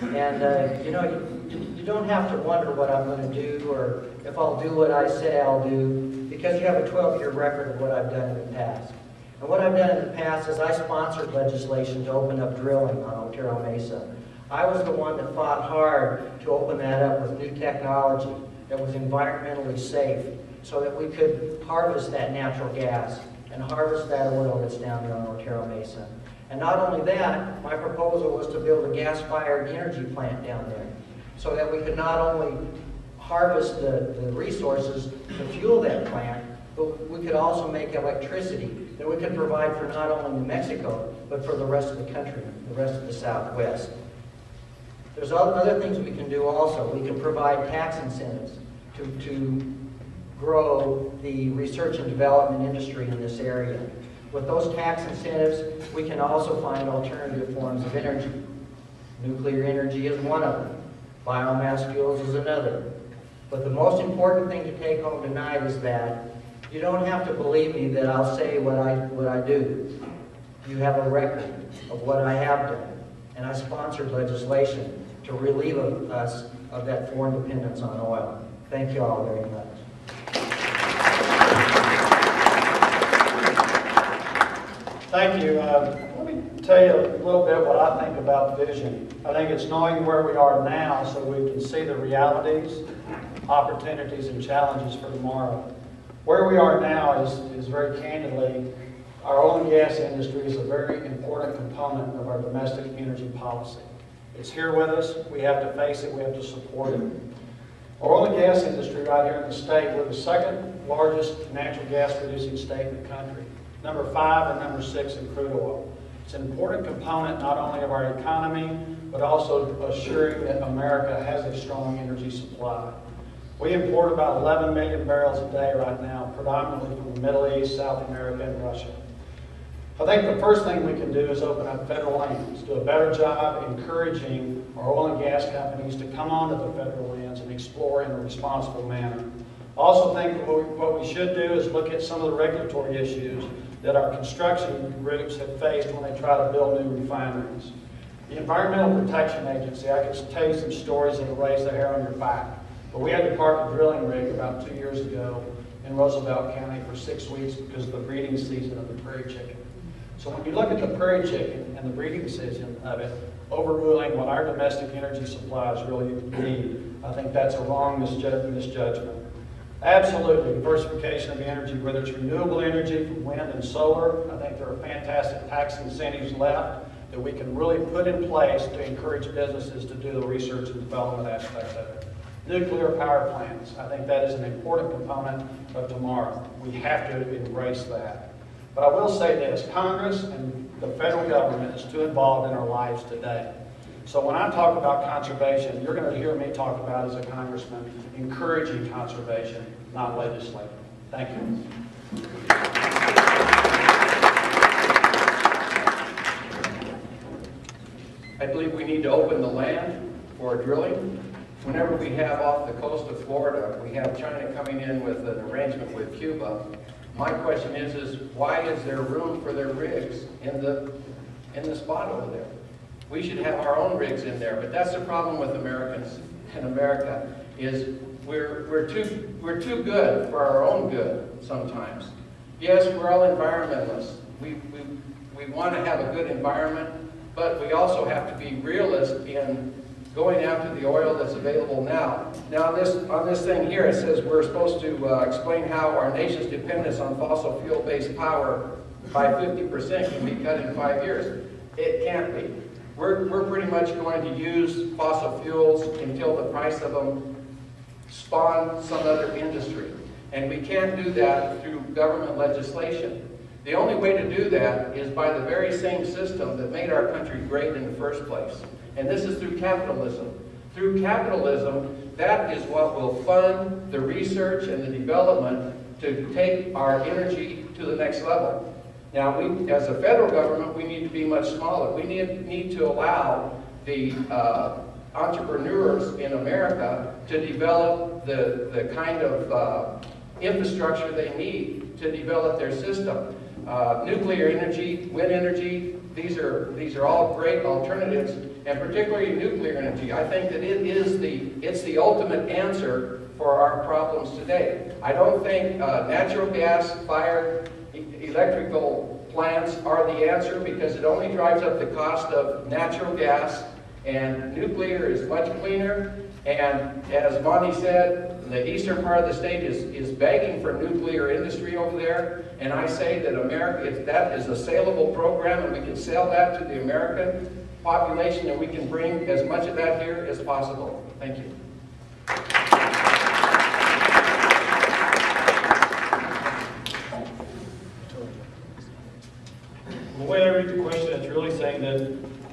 And you know, you don't have to wonder what I'm going to do or if I'll do what I say I'll do, because you have a 12-year record of what I've done in the past. And what I've done in the past is I sponsored legislation to open up drilling on Otero Mesa. I was the one that fought hard to open that up with new technology that was environmentally safe so that we could harvest that natural gas and harvest that oil that's down there on Otero Mesa. And not only that, my proposal was to build a gas-fired energy plant down there so that we could not only harvest the resources to fuel that plant, but we could also make electricity that we could provide for not only New Mexico, but for the rest of the country, the rest of the Southwest. There's other things we can do also. We can provide tax incentives to grow the research and development industry in this area. With those tax incentives, we can also find alternative forms of energy. Nuclear energy is one of them. Biomass fuels is another. But the most important thing to take home tonight is that you don't have to believe me that I'll say what I do. You have a record of what I have done. And I sponsored legislation to relieve us of that foreign dependence on oil. Thank you all very much. Thank you. Let me tell you a little bit what I think about vision. I think it's knowing where we are now so we can see the realities, opportunities, and challenges for tomorrow. Where we are now is very candidly, our oil and gas industry is a very important component of our domestic energy policy. It's here with us. We have to face it. We have to support it. Our oil and gas industry right here in the state, we're the second largest natural gas producing state in the country. Number 5 and number 6 in crude oil. It's an important component not only of our economy, but also assuring that America has a strong energy supply. We import about 11 million barrels a day right now, predominantly from the Middle East, South America, and Russia. I think the first thing we can do is open up federal lands, do a better job encouraging our oil and gas companies to come onto the federal lands and explore in a responsible manner. I also think what we should do is look at some of the regulatory issues that our construction groups have faced when they try to build new refineries. The Environmental Protection Agency, I could tell you some stories that will raise the hair on your back. But we had to park a drilling rig about 2 years ago in Roosevelt County for 6 weeks because of the breeding season of the prairie chicken. So when you look at the prairie chicken and the breeding season of it, overruling what our domestic energy supplies really need, I think that's a wrong misjudgment. Absolutely, diversification of energy, whether it's renewable energy from wind and solar, I think there are fantastic tax incentives left that we can really put in place to encourage businesses to do the research and development aspect of it. Nuclear power plants, I think that is an important component of tomorrow. We have to embrace that. But I will say this, Congress and the federal government is too involved in our lives today. So when I talk about conservation, you're going to hear me talk about as a congressman, encouraging conservation, not legislating. Thank you. I believe we need to open the land for drilling. Whenever we have off the coast of Florida, we have China coming in with an arrangement with Cuba. My question is why is there room for their rigs in the spot over there? We should have our own rigs in there, but that's the problem with Americans in America is we're too good for our own good sometimes. Yes, we're all environmentalists. We want to have a good environment, but we also have to be realists in going after the oil that's available now. Now on this thing here, it says we're supposed to explain how our nation's dependence on fossil fuel-based power by 50% can be cut in 5 years. It can't be. We're pretty much going to use fossil fuels until the price of them spawn some other industry. And we can't do that through government legislation. The only way to do that is by the very same system that made our country great in the first place. And this is through capitalism. Through capitalism, that is what will fund the research and the development to take our energy to the next level. Now, we, as a federal government, we need to be much smaller. We need to allow the entrepreneurs in America to develop the kind of infrastructure they need to develop their system. Nuclear energy, wind energy, these are all great alternatives, and particularly nuclear energy. I think that it's the ultimate answer for our problems today. I don't think natural gas-fired electrical plants are the answer, because it only drives up the cost of natural gas, and nuclear is much cleaner. And as Monty said, the eastern part of the state is begging for nuclear industry over there. And I say that America, if that is a saleable program and we can sell that to the American population, and we can bring as much of that here as possible. Thank you. The way I read the question, it's really saying that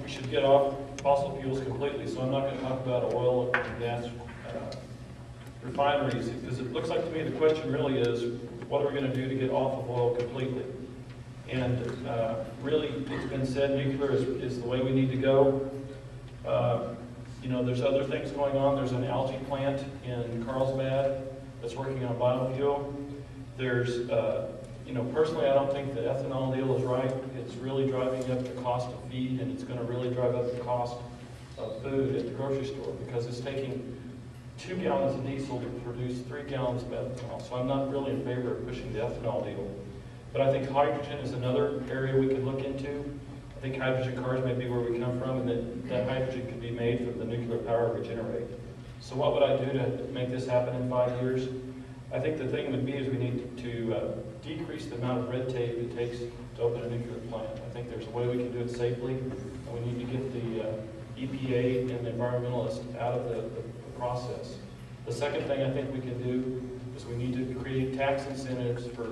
we should get off fossil fuels completely. So I'm not going to talk about oil and gas refineries, because it looks like to me the question really is, what are we going to do to get off of oil completely? And really, it's been said nuclear is the way we need to go. You know, there's other things going on. There's an algae plant in Carlsbad that's working on biofuel. There's, you know, personally, I don't think the ethanol deal is right. It's really driving up the cost of feed, and it's going to really drive up the cost of food at the grocery store, because it's taking 2 gallons of diesel to produce 3 gallons of ethanol. So I'm not really in favor of pushing the ethanol deal. But I think hydrogen is another area we could look into. I think hydrogen cars may be where we come from, and that hydrogen can be made from the nuclear power we generate. So what would I do to make this happen in 5 years? I think the thing would be is we need to decrease the amount of red tape it takes to open a nuclear plant. I think there's a way we can do it safely, and we need to get the EPA and the environmentalists out of the process. The second thing I think we can do is we need to create tax incentives for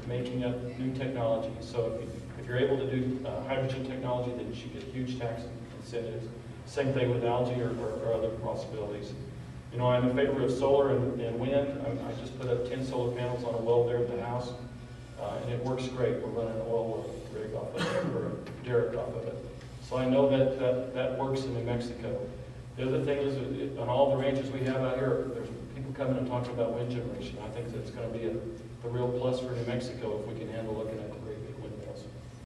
making up new technology. So if you're able to do hydrogen technology, then you should get huge tax incentives. Same thing with algae or other possibilities. You know, I'm in favor of solar and wind. I just put up 10 solar panels on a well there at the house, and it works great. We're running an oil rig off of it, or a derrick off of it. So I know that works in New Mexico. The other thing is, on all the ranches we have out here, there's people coming and talking about wind generation. I think that's going to be a real plus for New Mexico if we can handle looking at the great big